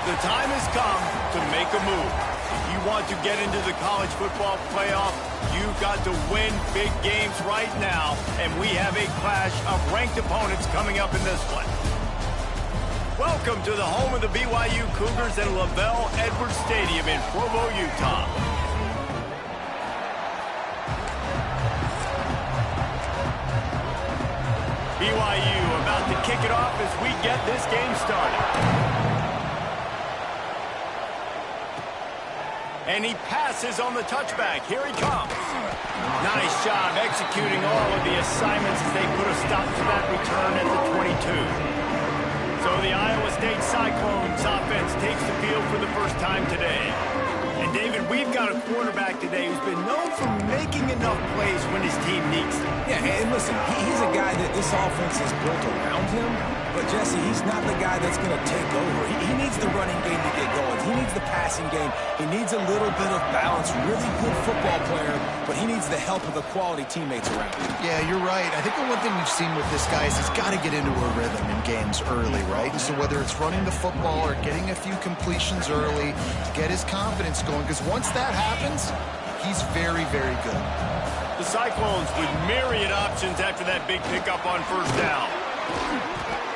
The time has come to make a move. If you want to get into the college football playoff, you've got to win big games right now, and we have a clash of ranked opponents coming up in this one. Welcome to the home of the BYU Cougars at LaVell Edwards Stadium in Provo, Utah. BYU about to kick it off as we get this game started. And he passes on the touchback. Here he comes. Nice job executing all of the assignments as they put a stop to that return at the 22. So the Iowa State Cyclones offense takes the field for the first time today. And David, we've got a quarterback today who's been known for making enough plays when his team needs them. Yeah, and listen, he's a guy that this offense is built around him. But, Jesse, he's not the guy that's going to take over. He needs the running game to get going. He needs the passing game. He needs a little bit of balance. Really good football player, but he needs the help of the quality teammates around him. Yeah, you're right. I think the one thing we've seen with this guy is he's got to get into a rhythm in games early, right? And so whether it's running the football or getting a few completions early, get his confidence going, because once that happens, he's very, very good. The Cyclones with myriad options after that big pickup on first down.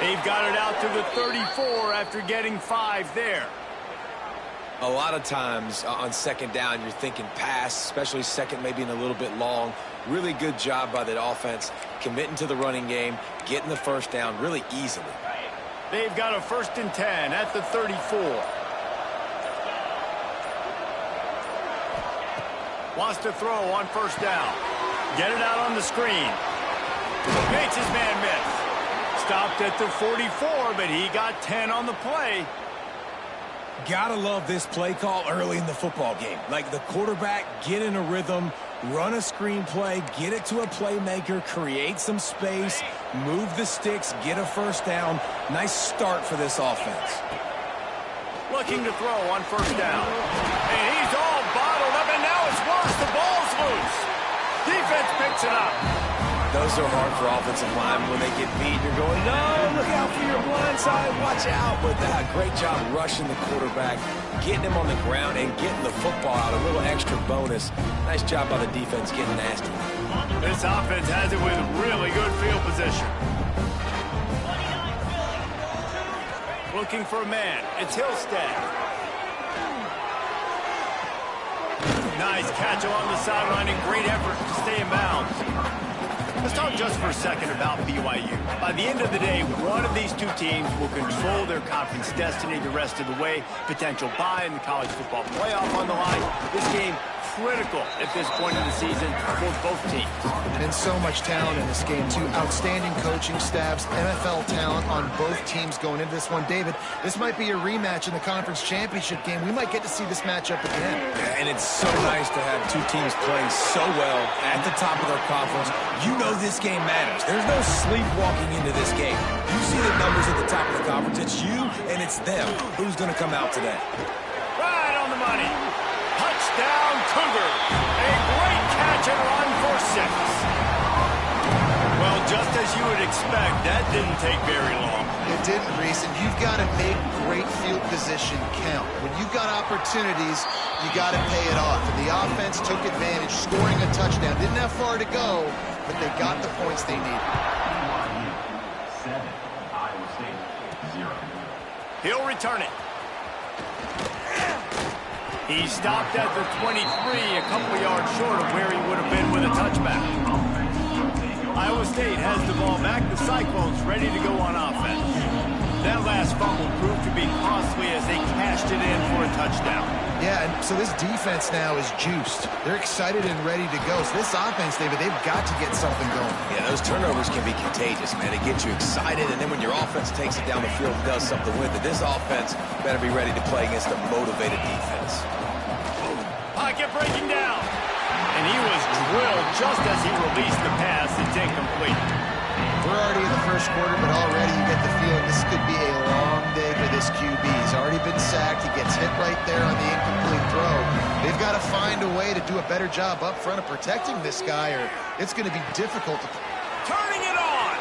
They've got it out to the 34 after getting 5 there. A lot of times on second down, you're thinking pass, especially second maybe in a little bit long. Really good job by that offense, committing to the running game, getting the first down really easily. They've got a 1st and 10 at the 34. Wants to throw on first down. Get it out on the screen. Makes his man miss. Stopped at the 44, but he got 10 on the play. Gotta love this play call early in the football game. Like the quarterback, get in a rhythm, run a screen play, get it to a playmaker, create some space, move the sticks, get a first down. Nice start for this offense. Looking to throw on first down. And he's all bottled up, and now it's worse. The ball's loose. Defense picks it up. Those are hard for offensive linemen when they get beat. You're going, no, look out for your blind side, watch out. But great job rushing the quarterback, getting him on the ground, and getting the football out. A little extra bonus. Nice job by the defense getting nasty. This offense has it with really good field position. Looking for a man. It's Hillstead. Nice catch along the sideline and great effort to stay in bounds. Let's talk just for a second about BYU. By the end of the day, one of these two teams will control their conference destiny the rest of the way. Potential bye in the college football playoff on the line. This game critical at this point in the season for both teams. And so much talent in this game, too. Outstanding coaching staffs, NFL talent on both teams going into this one. David, this might be a rematch in the conference championship game. We might get to see this matchup again. Yeah, and it's so nice to have two teams playing so well at the top of their conference. You know this game matters. There's no sleepwalking into this game. You see the numbers at the top of the conference. It's you and it's them. Who's going to come out today? Right on the money. Touchdown, Cougars. A great catch and run for 6. Well, just as you would expect, that didn't take very long. It didn't, Reese, and you've got to make great field position count. When you've got opportunities, you got to pay it off. And the offense took advantage, scoring a touchdown. Didn't have far to go, but they got the points they needed. He'll return it. He stopped at the 23, a couple yards short of where he would have been with a touchback. Iowa State has the ball back. The Cyclones ready to go on offense. That last fumble proved to be costly as they cashed it in for a touchdown. Yeah, and so this defense now is juiced. They're excited and ready to go. So this offense, David, they've got to get something going. Yeah, those turnovers can be contagious, man. They get you excited, and then when your offense takes it down the field and does something with it, this offense better be ready to play against a motivated defense. Pocket breaking down. And he was drilled just as he released the pass. It's incomplete. We're already in the first quarter, but already you get the feeling this could be a long day for this QB. He's already been sacked. He gets hit right there on the incomplete throw. They've got to find a way to do a better job up front of protecting this guy, or it's going to be difficult to... Turning it on.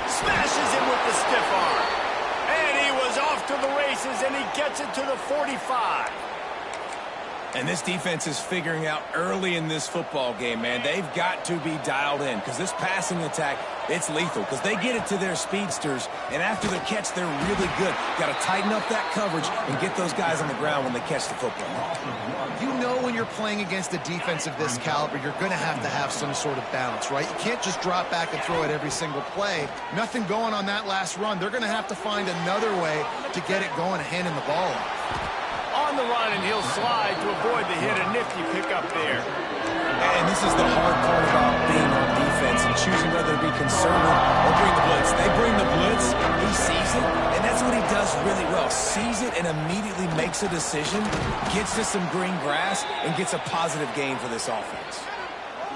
Smashes him with the stiff arm. And he was off to to the races, and he gets it to the 45. And this defense is figuring out early in this football game, man. They've got to be dialed in because this passing attack, it's lethal because they get it to their speedsters, and after the catch, they're really good. Got to tighten up that coverage and get those guys on the ground when they catch the football. You know when you're playing against a defense of this caliber, you're going to have some sort of balance, right? You can't just drop back and throw it every single play. Nothing going on that last run. They're going to have to find another way to get it going, handing the ball off. On the run, and he'll slide to avoid the hit. A nifty pickup there. And this is the hard part about being on defense and choosing whether to be conservative or bring the blitz. They bring the blitz, he sees it, and that's what he does really well. Sees it and immediately makes a decision, gets to some green grass, and gets a positive gain for this offense.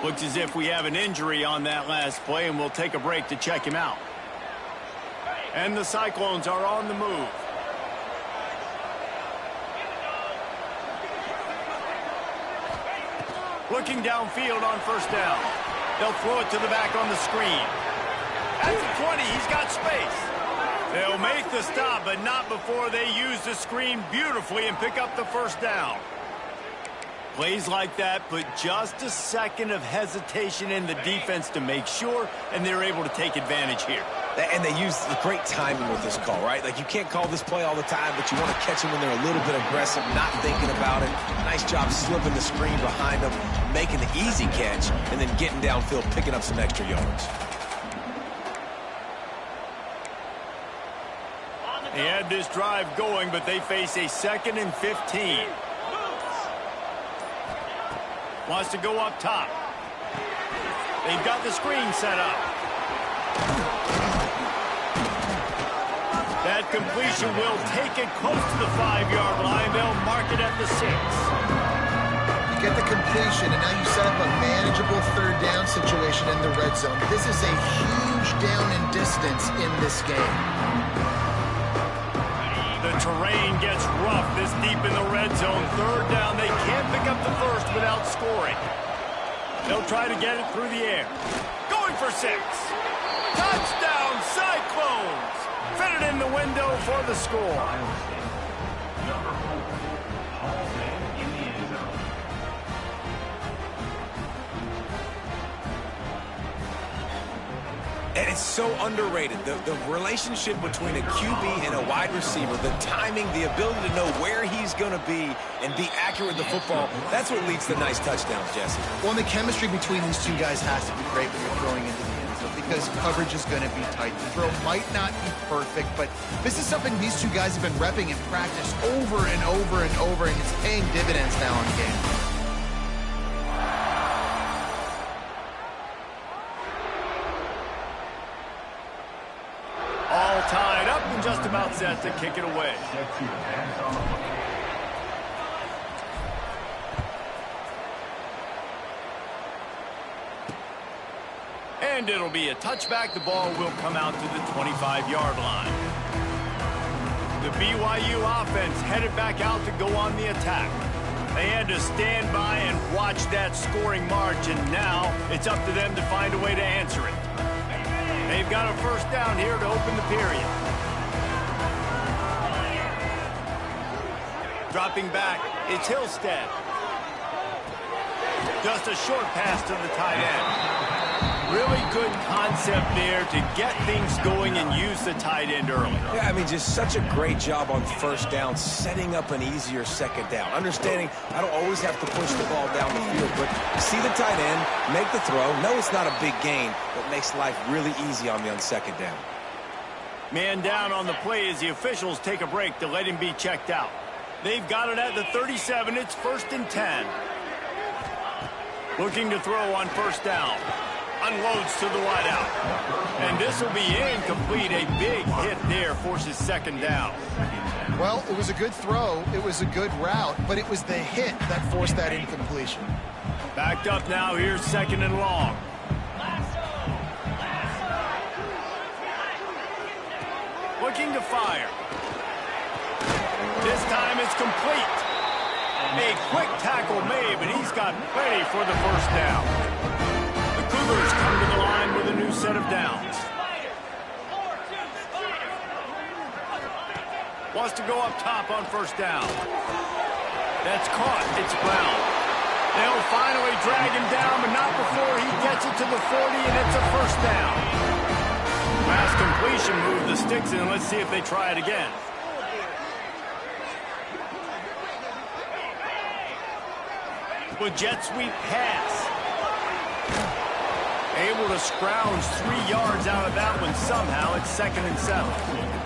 Looks as if we have an injury on that last play, and we'll take a break to check him out. And the Cyclones are on the move. Looking downfield on first down. They'll throw it to the back on the screen. At the 20, he's got space. They'll make the stop, but not before they use the screen beautifully and pick up the first down. Plays like that put just a second of hesitation in the defense to make sure, and they're able to take advantage here. And they use the great timing with this call, right? Like, you can't call this play all the time, but you want to catch them when they're a little bit aggressive, not thinking about it. Nice job slipping the screen behind them, making the easy catch, and then getting downfield, picking up some extra yards. They had this drive going, but they face a 2nd and 15. Wants to go up top. They've got the screen set up. That completion will take it close to the 5-yard line. They'll mark it at the 6. You get the completion, and now you set up a manageable third down situation in the red zone. This is a huge down in distance in this game. The terrain gets rough this deep in the red zone. Third down, they can't pick up the first without scoring. They'll try to get it through the air. Going for 6. Touchdown, Cyclones! Fit it in the window for the score. And it's so underrated. The relationship between a QB and a wide receiver, the timing, the ability to know where he's going to be and be accurate with the football, that's what leads to nice touchdowns, Jesse. Well, and the chemistry between these two guys has to be great when you're throwing into the end zone because coverage is going to be tight. The throw might not be perfect, but this is something these two guys have been repping in practice over and over and over, and it's paying dividends now in games. All tied up and just about set to kick it away. And it'll be a touchback. The ball will come out to the 25-yard line. The BYU offense headed back out to go on the attack. They had to stand by and watch that scoring march, and now it's up to them to find a way to answer it. They've got a first down here to open the period. Dropping back, it's Hillstead. Just a short pass to the tight end. Really good concept there to get things going and use the tight end early. Yeah, I mean, just such a great job on first down, setting up an easier second down. Understanding I don't always have to push the ball down the field, but see the tight end, make the throw. No, it's not a big gain, but makes life really easy on me on second down. Man down on the play as the officials take a break to let him be checked out. They've got it at the 37. It's 1st and 10. Looking to throw on first down. Unloads to the wideout. And this will be incomplete. A big hit there forces second down. Well, it was a good throw. It was a good route, but it was the hit that forced that incompletion. Backed up now. Here's 2nd and long. Looking to fire. This time it's complete. A quick tackle made, but he's got plenty for the first down. The Cougars come to the line with a new set of downs. Wants to go up top on first down. That's caught. It's Brown. They'll finally drag him down, but not before he gets it to the 40, and it's a first down. Pass completion, move the sticks in. Let's see if they try it again. With jet sweep pass. Able to scrounge 3 yards out of that one somehow. It's 2nd and 7.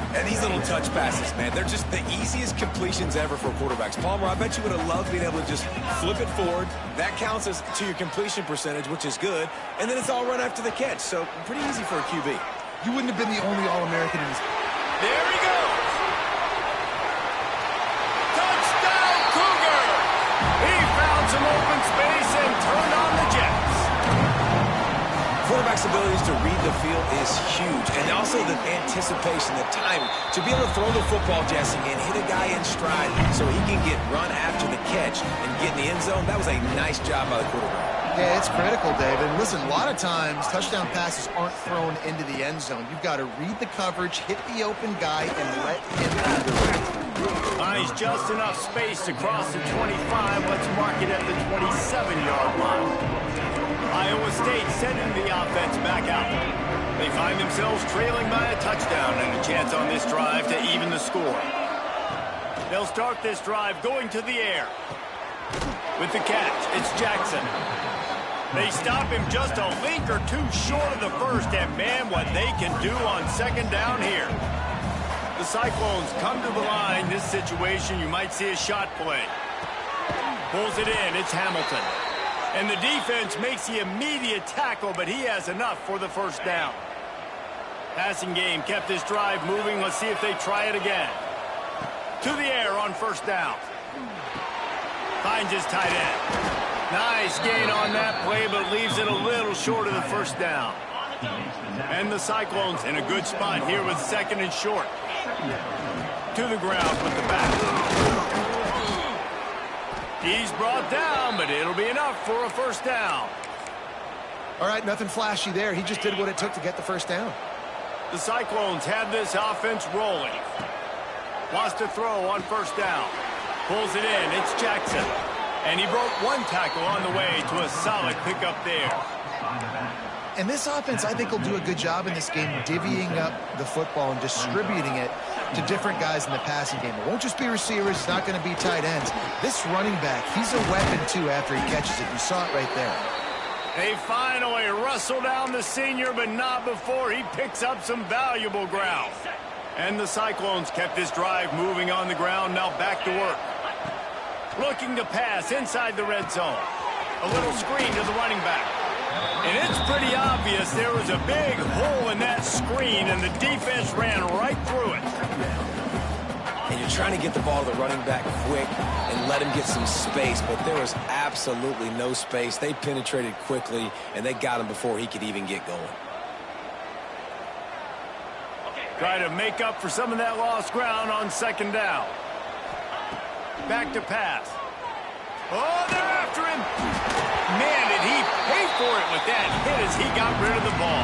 And these little touch passes, man, they're just the easiest completions ever for quarterbacks. Palmer, I bet you would have loved being able to just flip it forward. That counts as to your completion percentage, which is good. And then it's all run after the catch. So pretty easy for a QB. You wouldn't have been the only All-American in this. There he goes. Touchdown, Cougar. He found some open space and turned on the Jets. Quarterback's abilities to read the field is huge. And also the anticipation, the time to be able to throw the football, Jesse, and hit a guy in stride so he can get run after the catch and get in the end zone. That was a nice job by the quarterback. Yeah, it's critical, David. Listen, a lot of times touchdown passes aren't thrown into the end zone. You've got to read the coverage, hit the open guy, and let him do the rest. Nice, just enough space to cross the 25. Let's mark it at the 27-yard line. Iowa State sending the offense back out. They find themselves trailing by a touchdown and a chance on this drive to even the score. They'll start this drive going to the air. With the catch, it's Jackson. They stop him just a link or two short of the first, and man, what they can do on 2nd down here. The Cyclones come to the line. This situation, you might see a shot play. Pulls it in, it's Hamilton. And the defense makes the immediate tackle, but he has enough for the first down. Passing game kept this drive moving. Let's see if they try it again. To the air on first down. Finds his tight end. Nice gain on that play, but leaves it a little short of the first down. And the Cyclones in a good spot here with 2nd and short. To the ground with the back. He's brought down, but it'll be enough for a first down. All right, nothing flashy there. He just did what it took to get the first down. The Cyclones have this offense rolling. Wants to throw on first down. Pulls it in. It's Jackson. And he broke one tackle on the way to a solid pickup there. And this offense, I think, will do a good job in this game divvying up the football and distributing it to different guys in the passing game. It won't just be receivers. It's not going to be tight ends. This running back, he's a weapon, too, after he catches it. You saw it right there. They finally wrestle down the senior, but not before he picks up some valuable ground. And the Cyclones kept this drive moving on the ground. Now back to work. Looking to pass inside the red zone. A little screen to the running back. And it's pretty obvious there was a big hole in that screen, and the defense ran right through it. And you're trying to get the ball to the running back quick and let him get some space, but there was absolutely no space. They penetrated quickly, and they got him before he could even get going. Try to make up for some of that lost ground on 2nd down. Back to pass. Oh, they're after him. Man, did he pay for it with that hit as he got rid of the ball.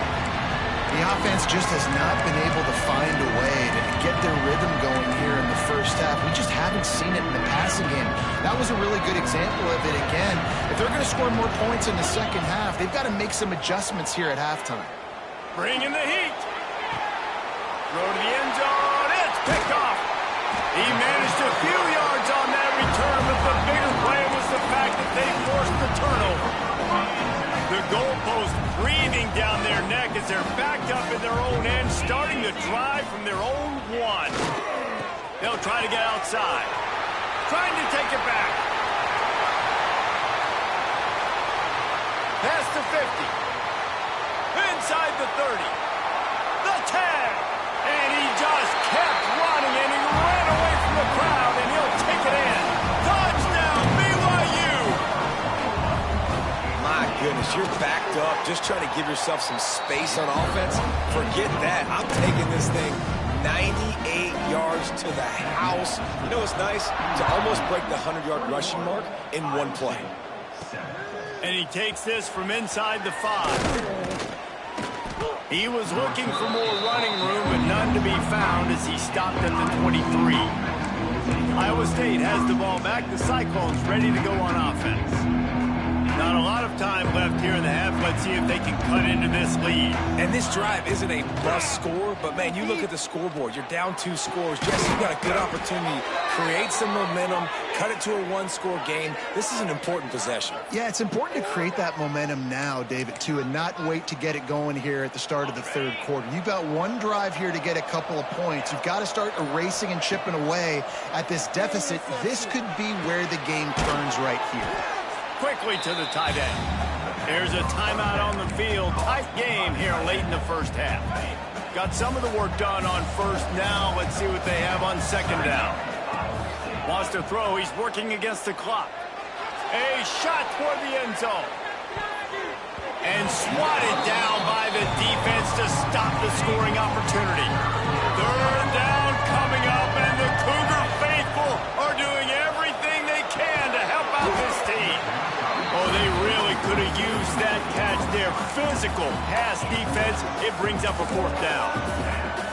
The offense just has not been able to find a way to get their rhythm going here in the first half. We just haven't seen it in the passing game. That was a really good example of it again. If they're going to score more points in the second half, they've got to make some adjustments here at halftime. Bringing the heat. Throw to the end zone. It's picked off. He managed a few yards on that return, but the bigger play was the fact that they forced the turnover. The goalpost breathing down their neck as they're backed up in their own end, starting the drive from their own 1. They'll try to get outside. Trying to take it back. Past the 50. Inside the 30. The 10. And he just kept running, and he ran away from the crowd, and he'll take it in. Touchdown, BYU! My goodness, you're backed up, just trying to give yourself some space on offense. Forget that. I'm taking this thing 98 yards to the house. You know what's nice? To almost break the 100-yard rushing mark in one play. And he takes this from inside the 5. He was looking for more running room, but none none to be found as he stopped at the 23. Iowa State has the ball back. The Cyclones ready to go on offense. Not a lot of time left here in the half. Let's see if they can cut into this lead. And this drive isn't a must score, but, man, you look at the scoreboard. You're down 2 scores. Jesse, you've got a good opportunity. Create some momentum. Cut it to a 1-score game. This is an important possession. Yeah, it's important to create that momentum now, David, too, and not wait to get it going here at the start of the third quarter. You've got one drive here to get a couple of points. You've got to start erasing and chipping away at this deficit. This could be where the game turns right here. Quickly to the tight end. There's a timeout on the field. Tight game here late in the first half. Got some of the work done on first down. Let's see what they have on second down. Wants to throw. He's working against the clock. A shot toward the end zone. And swatted down by the defense to stop the scoring opportunity. Third down coming up, and the Cougar faithful are doing everything they can to help out this team. Oh, they really could have used that catch there. Physical pass defense. It brings up a fourth down.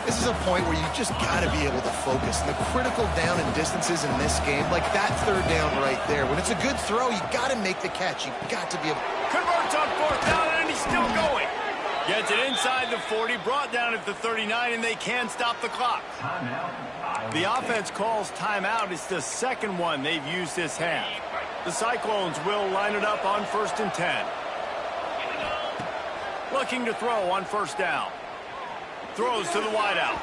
This is a point where you just got to be able to focus. And the critical down and distances in this game, like that third down right there. When it's a good throw, you got to make the catch. You got to be able. Converts on fourth down, and he's still going. Gets it inside the 40, brought down at the 39, and they can't stop the clock. The offense calls timeout. It's the second one they've used this half. The Cyclones will line it up on 1st and 10. Looking to throw on first down. Throws to the wideout.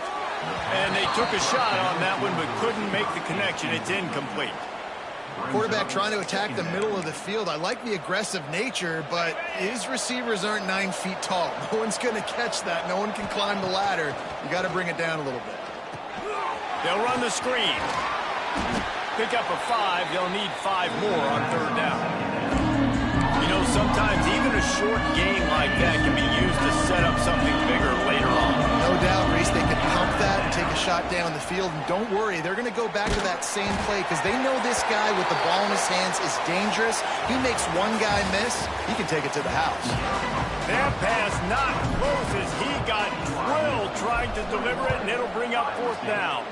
And they took a shot on that one, but couldn't make the connection. It's incomplete. Quarterback trying to attack the middle of the field. I like the aggressive nature, but his receivers aren't 9 feet tall. No one's going to catch that. No one can climb the ladder. You got to bring it down a little bit. They'll run the screen. Pick up a 5. They'll need 5 more on third down. You know, sometimes even a short game like that can be used to set up something bigger later on. No doubt, Reese, they can pump that and take a shot down the field. And don't worry, they're going to go back to that same play because they know this guy with the ball in his hands is dangerous. He makes one guy miss, he can take it to the house. That pass not close as he got drilled trying to deliver it, and it'll bring up fourth down.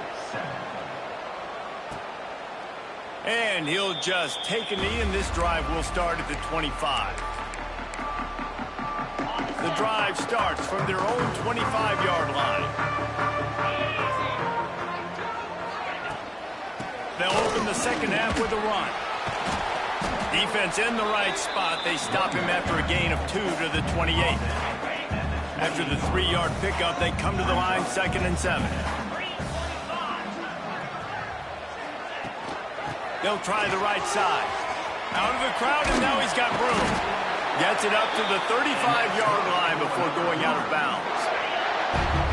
And he'll just take a knee, and this drive will start at the 25. The drive starts from their own 25-yard line. They'll open the second half with a run. Defense in the right spot. They stop him after a gain of 2 to the 28. After the 3-yard pickup, they come to the line 2nd and 7. They'll try the right side. Out of the crowd, and now he's got room. Gets it up to the 35-yard line before going out of bounds.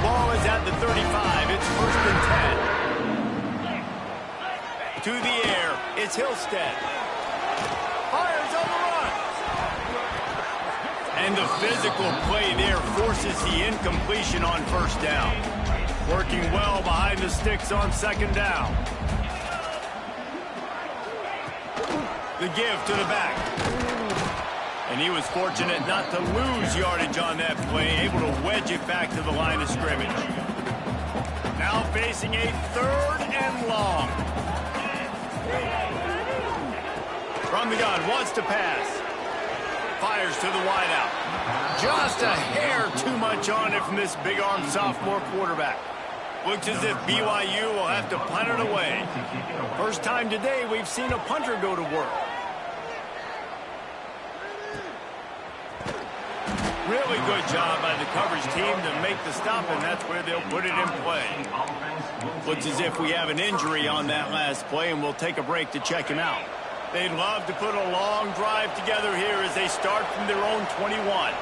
Ball is at the 35. It's 1st and 10. To the air, it's Hillstead. Fires on the run. And the physical play there forces the incompletion on first down. Working well behind the sticks on second down. The give to the back. And he was fortunate not to lose yardage on that play, able to wedge it back to the line of scrimmage. Now facing a 3rd and long. From the gun, wants to pass. Fires to the wideout. Just a hair too much on it from this big-armed sophomore quarterback. Looks as if BYU will have to punt it away. First time today we've seen a punter go to work. Really good job by the coverage team to make the stop, and that's where they'll put it in play. Looks as if we have an injury on that last play, and we'll take a break to check him out. They'd love to put a long drive together here as they start from their own 21.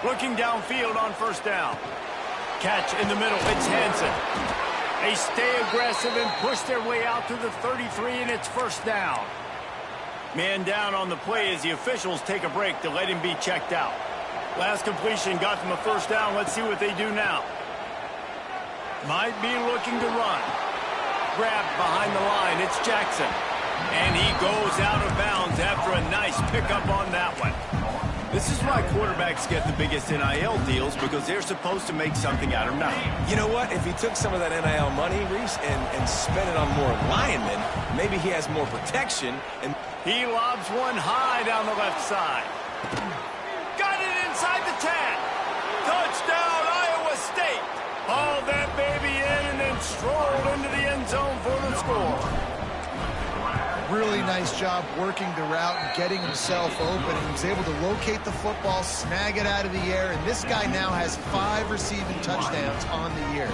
Looking downfield on first down. Catch in the middle, it's Hansen. They stay aggressive and push their way out to the 33, and it's first down. Man down on the play as the officials take a break to let him be checked out. Last completion got them a first down. Let's see what they do now. Might be looking to run. Grabbed behind the line, it's Jackson. And he goes out of bounds after a nice pickup on that one. This is why quarterbacks get the biggest NIL deals, because they're supposed to make something out of nothing. You know what? If he took some of that NIL money, Reese, and spent it on more linemen, maybe he has more protection. And he lobs one high down the left side. Got it inside the 10. Touchdown, Iowa State. Hauled that baby in and then strolled into the end zone for the score. Really nice job working the route and getting himself open. He was able to locate the football, snag it out of the air, and this guy now has 5 receiving touchdowns on the year.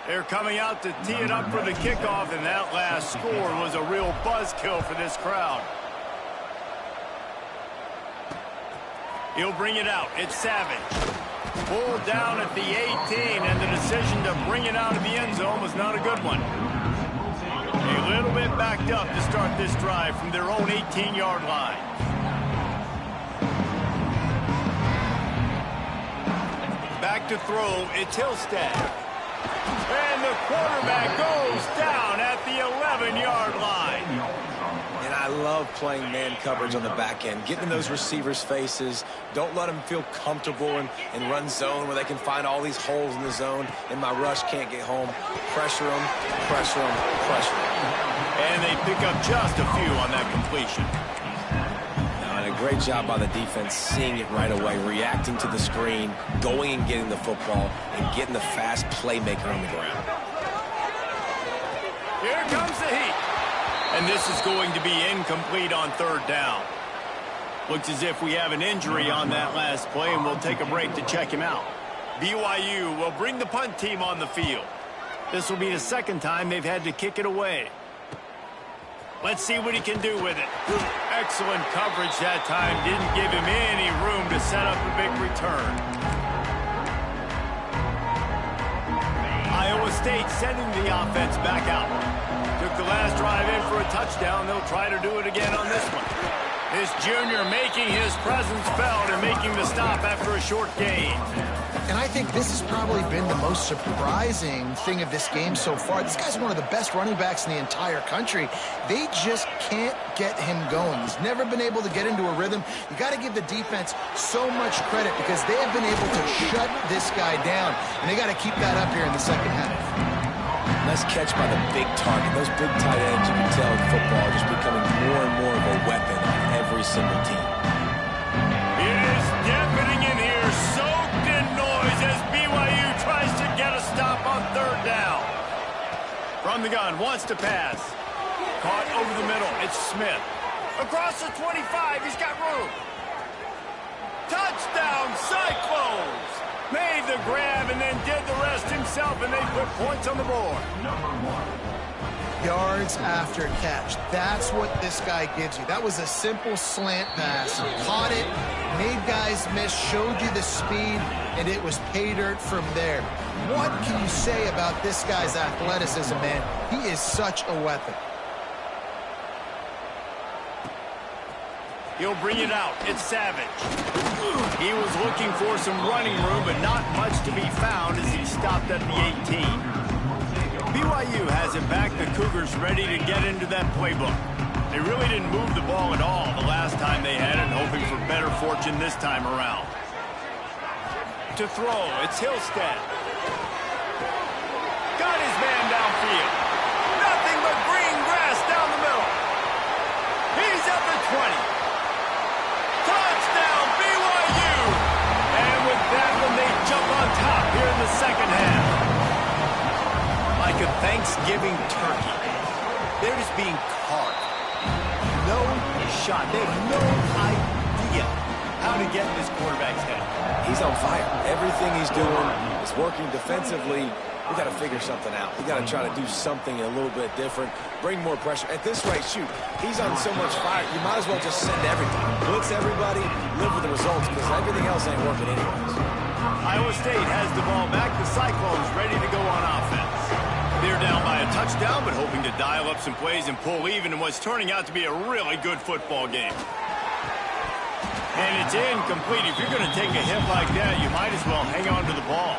They're coming out to tee it up for the kickoff, and that last score was a real buzzkill for this crowd. He'll bring it out. It's Savage. Pulled down at the 18, and the decision to bring it out of the end zone was not a good one. A little bit backed up to start this drive from their own 18-yard line. Back to throw. It's Hillstead. And the quarterback goes down at the 11-yard line. And I love playing man coverage on the back end, getting in those receivers' faces. Don't let them feel comfortable and run zone where they can find all these holes in the zone, and my rush can't get home. Pressure them, pressure them, pressure them. And they pick up just a few on that completion. And a great job by the defense, seeing it right away, reacting to the screen, going and getting the football, and getting the fast playmaker on the ground. Here comes the heat. And this is going to be incomplete on third down. Looks as if we have an injury on that last play, and we'll take a break to check him out. BYU will bring the punt team on the field. This will be the second time they've had to kick it away. Let's see what he can do with it. Excellent coverage that time. Didn't give him any room to set up a big return. Iowa State sending the offense back out. Took the last drive in for a touchdown. They'll try to do it again on this one. This junior making his presence felt and making the stop after a short gain. And I think this has probably been the most surprising thing of this game so far. This guy's one of the best running backs in the entire country. They just can't get him going. He's never been able to get into a rhythm. You got to give the defense so much credit because they have been able to shut this guy down. And they got to keep that up here in the second half. Nice catch by the big target. Those big tight ends, you can tell in football, just becoming more and more of a weapon on every single team. It is deafening in here, soaked in noise as BYU tries to get a stop on third down. From the gun, wants to pass. Caught over the middle, it's Smith. Across the 25, he's got room. Touchdown, Cyclones! Made the grab and then did the rest himself, and they put points on the board. Yards after catch. That's what this guy gives you. That was a simple slant pass. Caught it, made guys miss, showed you the speed, and it was pay dirt from there. What can you say about this guy's athleticism, man? He is such a weapon. He'll bring it out. It's Savage. He was looking for some running room, but not much to be found as he stopped at the 18. BYU has it back. The Cougars ready to get into that playbook. They really didn't move the ball at all the last time they had it, hoping for better fortune this time around. To throw, it's Hillstead. Got his man downfield. Nothing but green grass down the middle. He's at the 20. Touchdown, BYU! And with that one, they jump on top here in the second half. Like a Thanksgiving turkey. They're just being carved. No shot. They have no idea how to get in this quarterback's head. He's on fire. Everything he's doing is working defensively. We got to figure something out. We got to try to do something a little bit different. Bring more pressure. At this rate, shoot, he's on so much fire, you might as well just send everything. Blitz everybody, live with the results, because everything else ain't working anyways. Iowa State has the ball back. The Cyclones ready to go on offense. They're down by a touchdown, but hoping to dial up some plays and pull even in what's turning out to be a really good football game. And it's incomplete. If you're going to take a hit like that, you might as well hang on to the ball.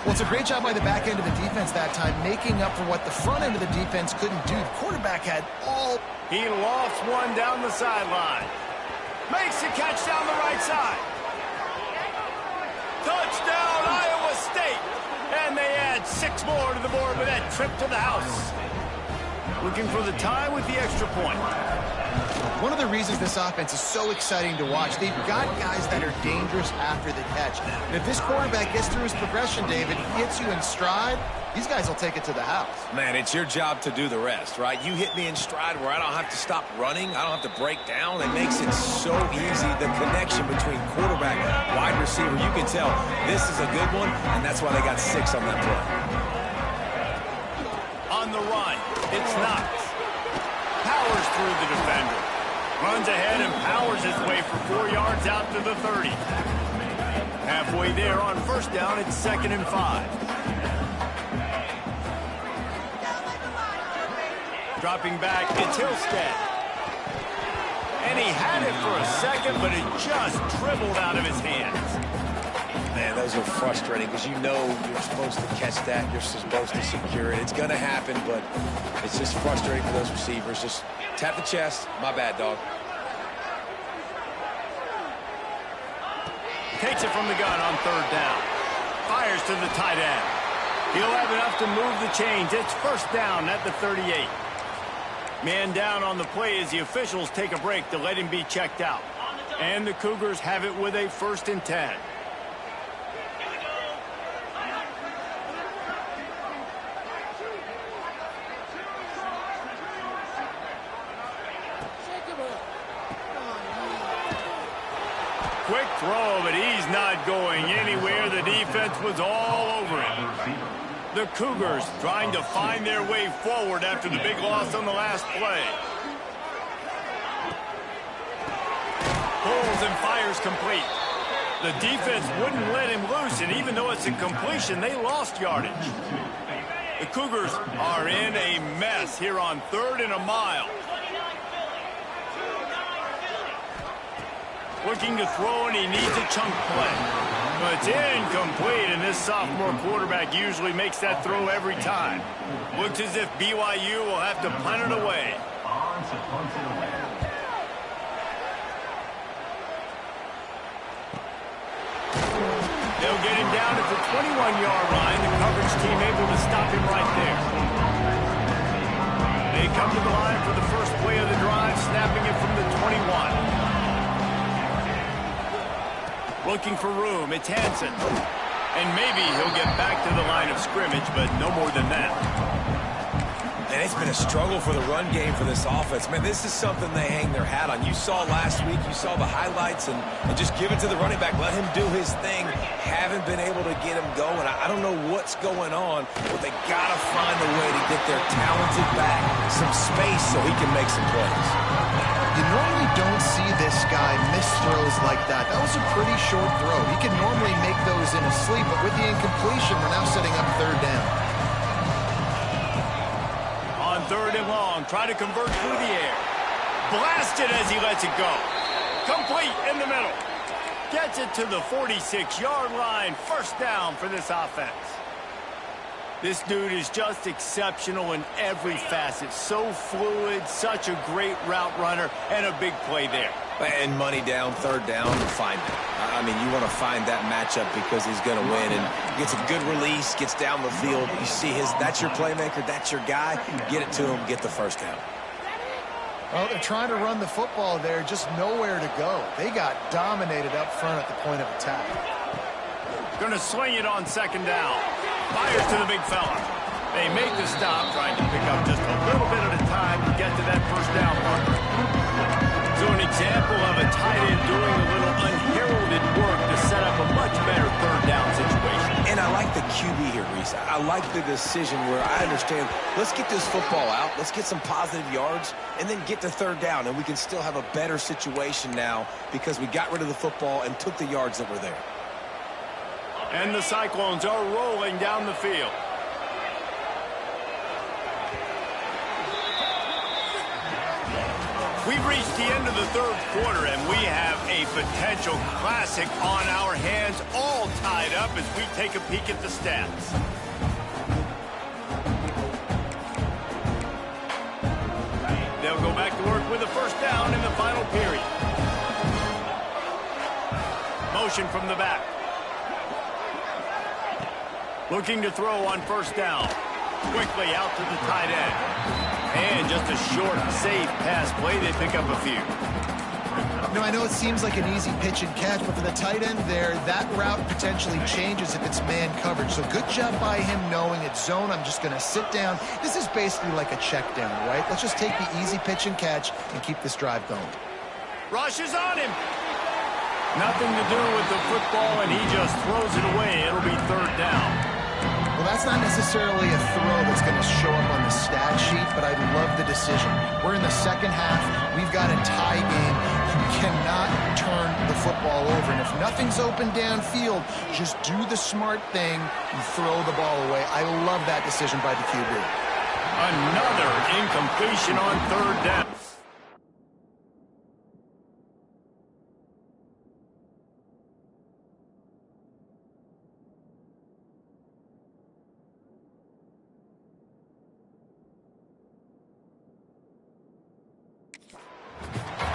Well, it's a great job by the back end of the defense that time, making up for what the front end of the defense couldn't do. The quarterback had all... He lofts one down the sideline. Makes the catch down the right side. Touchdown, Iowa State. And they add 6 more to the board with that trip to the house. Looking for the tie with the extra point. One of the reasons this offense is so exciting to watch, they've got guys that are dangerous after the catch. And if this quarterback gets through his progression, David, hits you in stride, these guys will take it to the house. Man, it's your job to do the rest, right? You hit me in stride where I don't have to stop running. I don't have to break down. It makes it so easy. The connection between quarterback, wide receiver, you can tell this is a good one, and that's why they got 6 on that play. On the run, it's Knox. Powers through the defender. Runs ahead and powers his way for 4 yards out to the 30. Halfway there on first down, it's 2nd and 5. Dropping back, it's Hillstead. And he had it for a second, but it just dribbled out of his hands. Man, those are frustrating because you know you're supposed to catch that. You're supposed to secure it. It's going to happen, but it's just frustrating for those receivers. Just tap the chest. My bad, dog. Takes it from the gun on 3rd down. Fires to the tight end. He'll have enough to move the chains. It's 1st down at the 38. Man down on the play as the officials take a break to let him be checked out. And the Cougars have it with a 1st and 10. Quick throw, but he's not going anywhere. The defense was all over him. The Cougars trying to find their way forward after the big loss on the last play. Pulls and fires complete. The defense wouldn't let him loose, and even though it's a completion, they lost yardage. The Cougars are in a mess here on 3rd and a mile. Looking to throw, and he needs a chunk play. But it's incomplete, and this sophomore quarterback usually makes that throw every time. Looks as if BYU will have to punt it away. They'll get him down at the 21-yard line. The coverage team able to stop him right there. They come to the line for the first play of the drive, snapping it from the 21. Looking for room, it's Hansen. And maybe he'll get back to the line of scrimmage, but no more than that. And it's been a struggle for the run game for this offense. Man, this is something they hang their hat on. You saw last week, you saw the highlights, and just give it to the running back. Let him do his thing. Haven't been able to get him going. I don't know what's going on, but they got to find a way to get their talented back some space so he can make some plays. You normally don't see this guy miss throws like that. That was a pretty short throw. He can normally make those in his sleep, but with the incompletion, we're now setting up 3rd down. On 3rd and long, try to convert through the air. Blasted as he lets it go. Complete in the middle. Gets it to the 46-yard line. 1st down for this offense. This dude is just exceptional in every facet. So fluid, such a great route runner, and a big play there. And money down, 3rd down, find it. I mean, you want to find that matchup because he's going to win. And gets a good release, gets down the field. You see that's your playmaker, that's your guy. Get it to him, get the 1st down. Well, they're trying to run the football there, just nowhere to go. They got dominated up front at the point of attack. Going to swing it on 2nd down. Fires to the big fella. They make the stop, trying to pick up just a little bit at a time to get to that 1st down marker. So an example of a tight end doing a little unheralded work to set up a much better 3rd down situation. And I like the QB here, Reese. I like the decision where I understand, let's get this football out, let's get some positive yards, and then get to 3rd down, and we can still have a better situation now because we got rid of the football and took the yards that were there. And the Cyclones are rolling down the field. We've reached the end of the third quarter, and we have a potential classic on our hands, all tied up as we take a peek at the stats. They'll go back to work with a first down in the final period. Motion from the back. Looking to throw on first down. Quickly out to the tight end. And just a short, safe pass play. They pick up a few. No, I know it seems like an easy pitch and catch, but for the tight end there, that route potentially changes if it's man coverage. So good job by him knowing it's zone. I'm just going to sit down. This is basically like a check down, right? Let's just take the easy pitch and catch and keep this drive going. Rush is on him. Nothing to do with the football, and he just throws it away. It'll be third down. Well, that's not necessarily a throw that's going to show up on the stat sheet, but I love the decision. We're in the second half. We've got a tie game. You cannot turn the football over. And if nothing's open downfield, just do the smart thing and throw the ball away. I love that decision by the QB. Another incompletion on third down.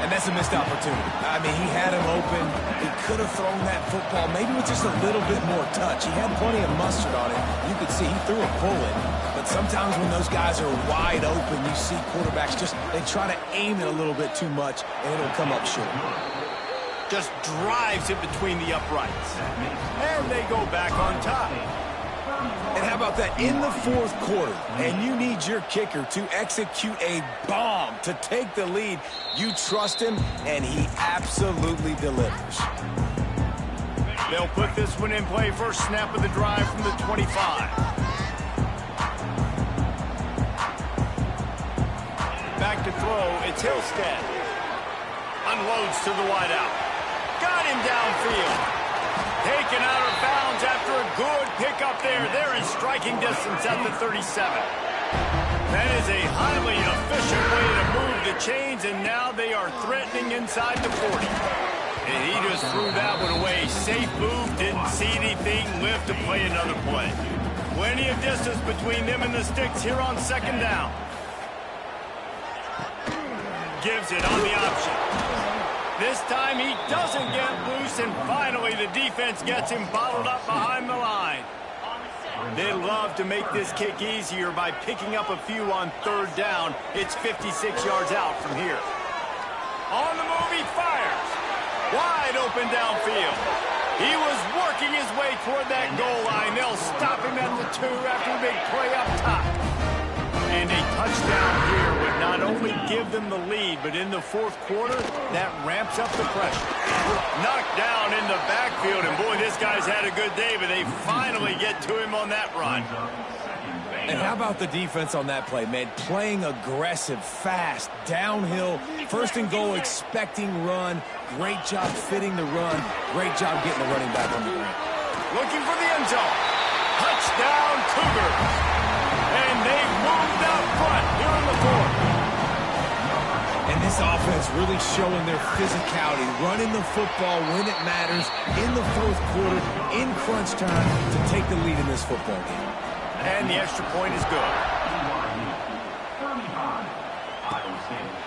And that's a missed opportunity. I mean, he had him open. He could have thrown that football maybe with just a little bit more touch. He had plenty of mustard on it. You could see he threw a bullet. But sometimes when those guys are wide open, you see quarterbacks they try to aim it a little bit too much, and it'll come up short. Just drives it between the uprights. And they go back on top. And how about that? In the fourth quarter, and you need your kicker to execute a bomb to take the lead. You trust him, and he absolutely delivers. They'll put this one in play. First snap of the drive from the 25. Back to throw. It's Hillstead. Unloads to the wideout. Got him downfield. Taken out of bounds after a good pickup there. They're in striking distance at the 37. That is a highly efficient way to move the chains, and now they are threatening inside the 40. And he just threw that one away. Safe move, didn't see anything, lift to play another play. Plenty of distance between them and the sticks here on second down. Gives it on the option. This time he doesn't get loose, and finally the defense gets him bottled up behind the line. They love to make this kick easier by picking up a few on third down. It's 56 yards out from here. On the move, he fires. Wide open downfield. He was working his way toward that goal line. They'll stop him at the 2 after a big play up top. And a touchdown here would not only give them the lead, but in the fourth quarter, that ramps up the pressure. Knocked down in the backfield, and boy, this guy's had a good day, but they finally get to him on that run. And how about the defense on that play, man? Playing aggressive, fast, downhill, first and goal, expecting run. Great job fitting the run. Great job getting the running back on the ground. Looking for the end zone. Touchdown, Cougars. And they've moved out front here in the fourth. And this offense really showing their physicality, running the football when it matters in the fourth quarter, in crunch time, to take the lead in this football game. And the extra point is good.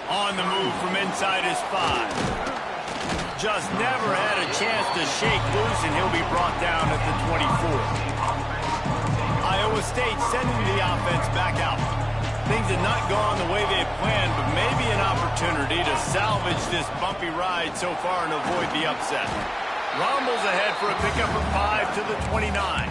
On the move from inside his 5. Just never had a chance to shake loose, and he'll be brought down at the 24. Iowa State sending the offense back out. Things had not gone the way they had planned, but maybe an opportunity to salvage this bumpy ride so far and avoid the upset. Rumbles ahead for a pickup of 5 to the 29.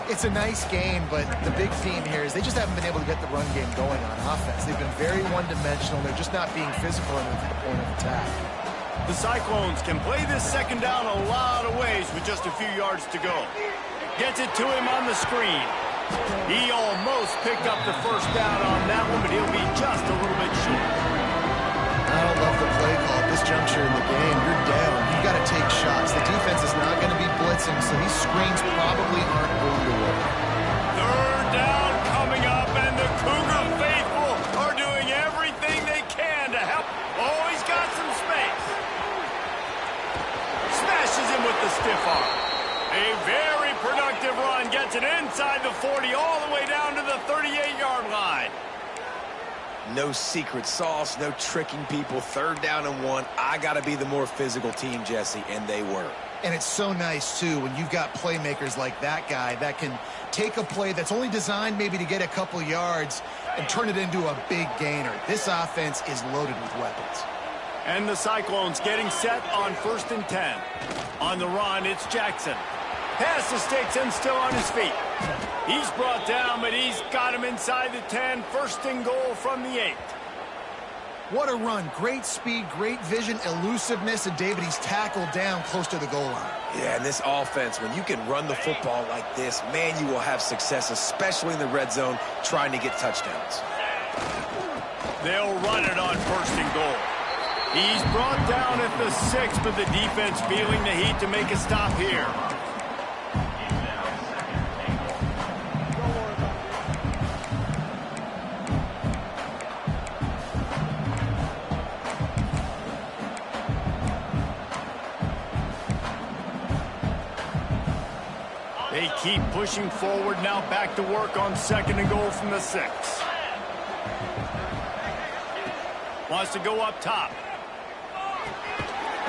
It's a nice game, but the big theme here is they just haven't been able to get the run game going on offense. They've been very one-dimensional. They're just not being physical enough at the point of attack. The Cyclones can play this second down a lot of ways with just a few yards to go. Gets it to him on the screen. He almost picked up the first down on that one, but he'll be just a little bit short. I don't love the play call. this juncture in the game, you're down. You've got to take shots. The defense is not going to be blitzing, so these screens probably aren't going to work. Third down coming up, and the Cougar faithful are doing everything they can to help. Oh, he's got some space. Smashes him with the stiff arm. A very productive run gets it inside the 40 all the way down to the 38-yard line. No secret sauce, no tricking people. Third down and 1. I got to be the more physical team, Jesse, and they were. And it's so nice, too, when you've got playmakers like that guy that can take a play that's only designed maybe to get a couple yards and turn it into a big gainer. This offense is loaded with weapons. And the Cyclones getting set on 1st and 10. On the run, it's Jackson. Pass to Sticks and still on his feet. He's brought down, but he's got him inside the 10. 1st and goal from the 8. What a run. Great speed, great vision, elusiveness, and David, he's tackled down close to the goal line. Yeah, and this offense, when you can run the football like this, man, you will have success, especially in the red zone, trying to get touchdowns. They'll run it on 1st and goal. He's brought down at the 6, but the defense feeling the heat to make a stop here. They keep pushing forward, now back to work on 2nd and goal from the 6. Wants to go up top.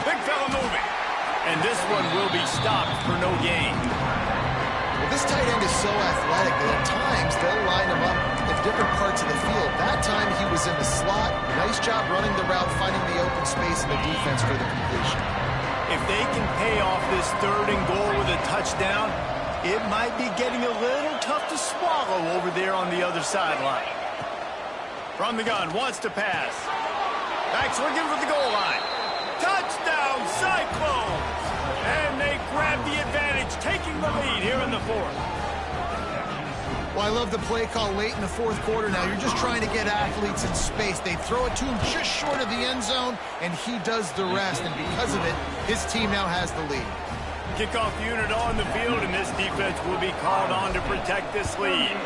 Big fella moving. And this one will be stopped for no gain. Well, this tight end is so athletic that at times they'll line him up in different parts of the field. That time he was in the slot. Nice job running the route, finding the open space in the defense for the completion. If they can pay off this 3rd and goal with a touchdown, it might be getting a little tough to swallow over there on the other sideline. From the gun, wants to pass. Backs looking for the goal line. Touchdown, Cyclones! And they grab the advantage, taking the lead here in the 4th. Well, I love the play call late in the 4th quarter now. You're just trying to get athletes in space. They throw it to him just short of the end zone, and he does the rest. And because of it, his team now has the lead. Kickoff unit on the field, and this defense will be called on to protect this lead.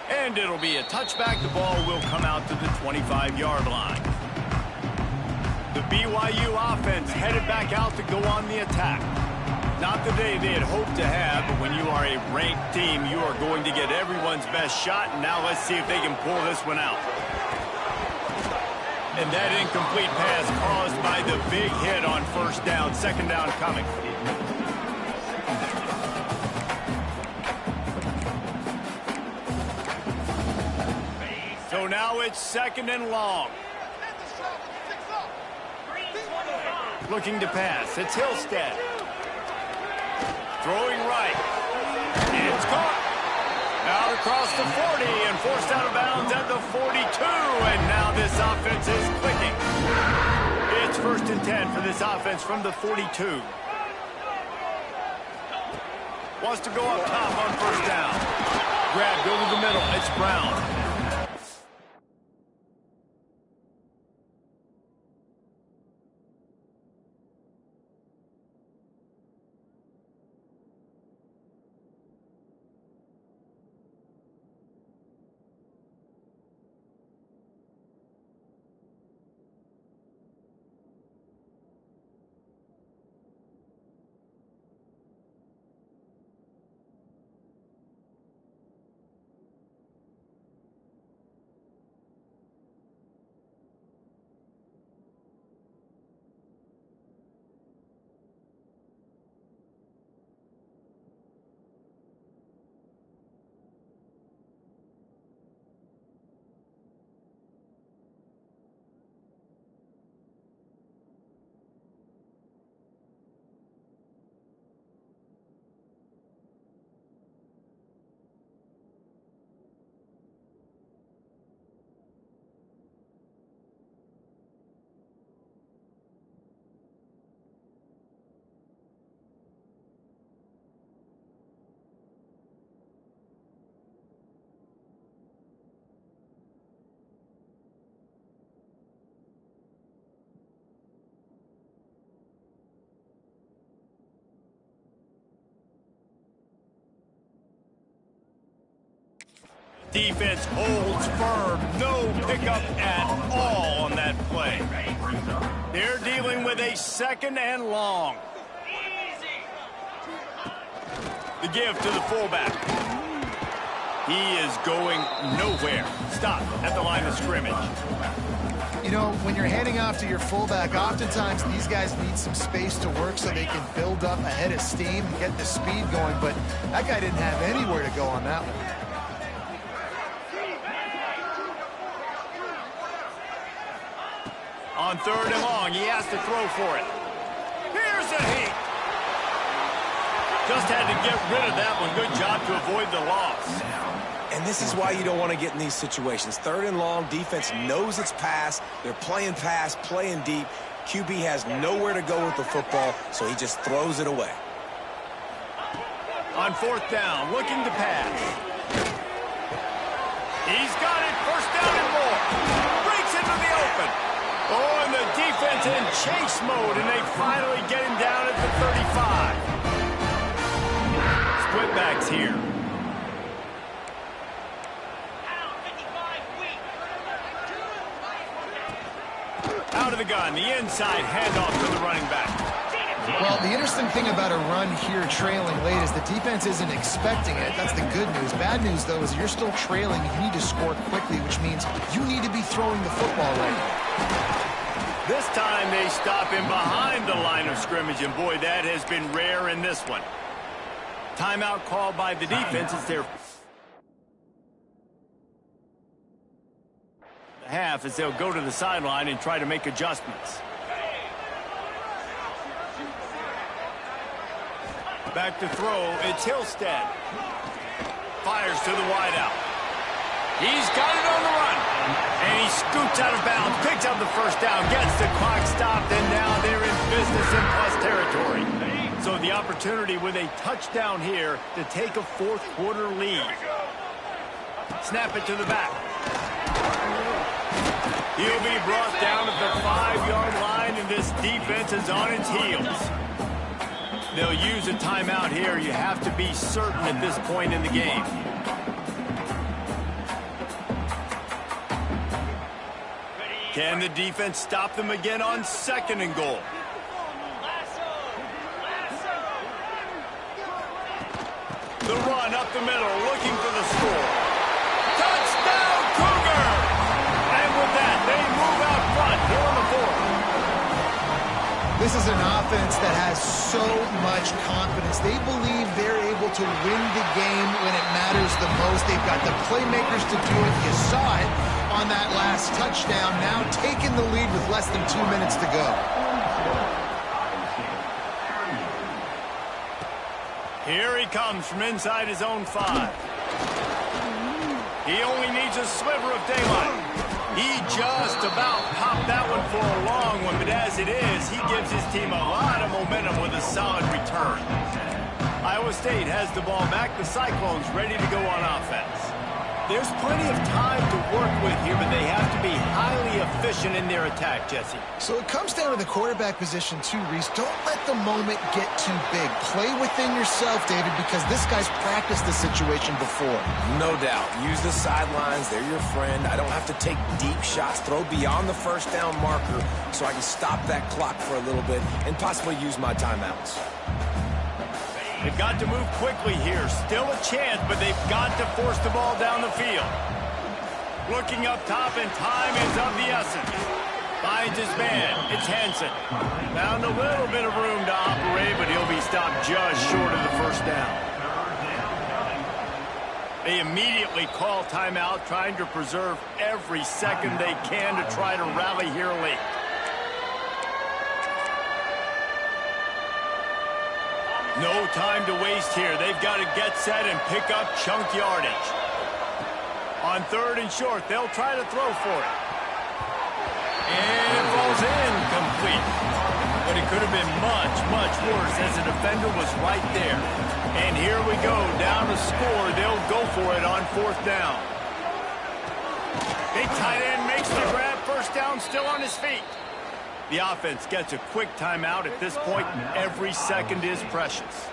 And it'll be a touchback. The ball will come out to the 25-yard line. The BYU offense headed back out to go on the attack. Not the day they had hoped to have, but when you are a ranked team, you are going to get everyone's best shot. And now let's see if they can pull this one out. And that incomplete pass caused by the big hit on 1st down. 2nd down coming. So now it's 2nd and long. Looking to pass. It's Hillstead. Throwing right. It's caught. Out across the 40 and forced out of bounds at the 42. And now this offense is clicking. It's 1st and 10 for this offense from the 42. Wants to go up top on 1st down. Grabbed over the middle. It's Brown. defense holds firm. No pickup at all on that play. They're dealing with a 2nd and long. The give to the fullback. He is going nowhere. Stop at the line of scrimmage. You know, when you're handing off to your fullback, oftentimes these guys need some space to work so they can build up a head of steam and get the speed going, but that guy didn't have anywhere to go on that one. On 3rd and long, he has to throw for it. Here's a heat. Just had to get rid of that one. Good job to avoid the loss. And this is why you don't want to get in these situations. 3rd and long, defense knows it's pass. They're playing pass, playing deep. QB has nowhere to go with the football, so he just throws it away. On 4th down, looking to pass. He's got it, 1st down and more. Breaks into the open. Oh, and the defense in chase mode, and they finally get him down at the 35. Split backs here. Out of the gun, the inside handoff to the running back. Well, the interesting thing about a run here trailing late is the defense isn't expecting it. That's the good news. Bad news, though, is you're still trailing. You need to score quickly, which means you need to be throwing the football right. This time they stop him behind the line of scrimmage, and boy, that has been rare in this one. Timeout called by the defense. It's their half as they'll go to the sideline and try to make adjustments. Back to throw, it's Hillstead. Fires to the wideout. He's got it on the run. And he scoots out of bounds, picks up the 1st down, gets the clock stopped, and now they're in business in plus territory. So the opportunity with a touchdown here to take a 4th quarter lead. Snap it to the back. He'll be brought down at the 5-yard line, and this defense is on its heels. They'll use a timeout here. You have to be certain at this point in the game. Can the defense stop them again on 2nd and goal? The run up the middle, looking for the score. Touchdown, Cougar! And with that, they move out front here on the 4th. This is an offense that has so much confidence. They believe they're able to win the game when it matters the most. They've got the playmakers to do it. You saw it on that last touchdown. Now taking the lead with less than 2 minutes to go. Here he comes from inside his own 5. He only needs a sliver of daylight. He just about popped that one for a long one, but as it is, he gives his team a lot of momentum with a solid return. Iowa State has the ball back. The Cyclones ready to go on offense. There's plenty of time to work with here, but they have to be highly efficient in their attack, Jesse. So it comes down to the quarterback position too, Reese. Don't let the moment get too big. Play within yourself, David, because this guy's practiced this situation before. No doubt. Use the sidelines. They're your friend. I don't have to take deep shots. Throw beyond the 1st down marker so I can stop that clock for a little bit and possibly use my timeouts. They've got to move quickly here. Still a chance, but they've got to force the ball down the field. Looking up top, and time is of the essence. Finds his man. It's Hansen. Found a little bit of room to operate, but he'll be stopped just short of the 1st down. They immediately call timeout, trying to preserve every second they can to try to rally here late. No time to waste here. They've got to get set and pick up chunk yardage. On 3rd and short, they'll try to throw for it. And it falls incomplete. But it could have been much, much worse as the defender was right there. And here we go, down to score. They'll go for it on 4th down. Big tight end makes the grab. 1st down, still on his feet. The offense gets a quick timeout at this point. Every second is precious.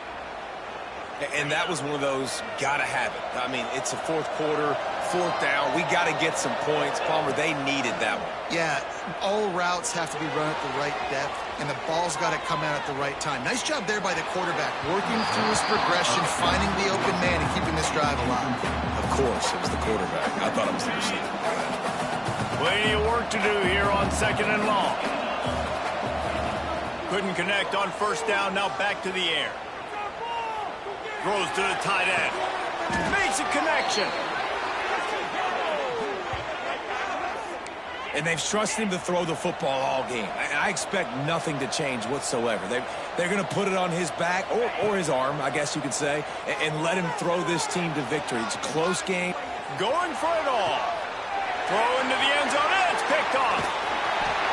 And that was one of those gotta have it. I mean, it's a 4th quarter, 4th down. We got to get some points. Palmer, they needed that one. Yeah, all routes have to be run at the right depth, and the ball's got to come out at the right time. Nice job there by the quarterback, working through his progression, finding the open man, and keeping this drive alive. Of course, it was the quarterback. I thought it was the receiver. Plenty of work to do here on 2nd and long. Couldn't connect on 1st down, now back to the air. Throws to the tight end. Makes a connection. And they've trusted him to throw the football all game. And I expect nothing to change whatsoever. They're going to put it on his back, or his arm, I guess you could say, and let him throw this team to victory. It's a close game. Going for it all. Throw into the end zone, and it's picked off.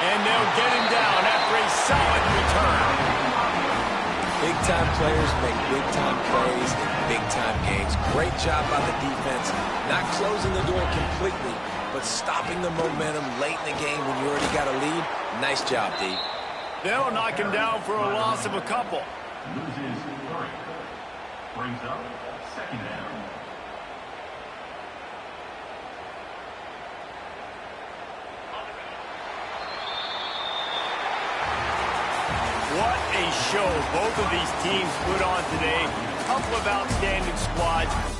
And they'll get him down after a solid return. Big-time players make big-time plays in big-time games. Great job by the defense, not closing the door completely, but stopping the momentum late in the game when you already got a lead. Nice job, D. They'll knock him down for a loss of a couple. Loses 3. Brings up 2nd down. What a show both of these teams put on today. A couple of outstanding squads.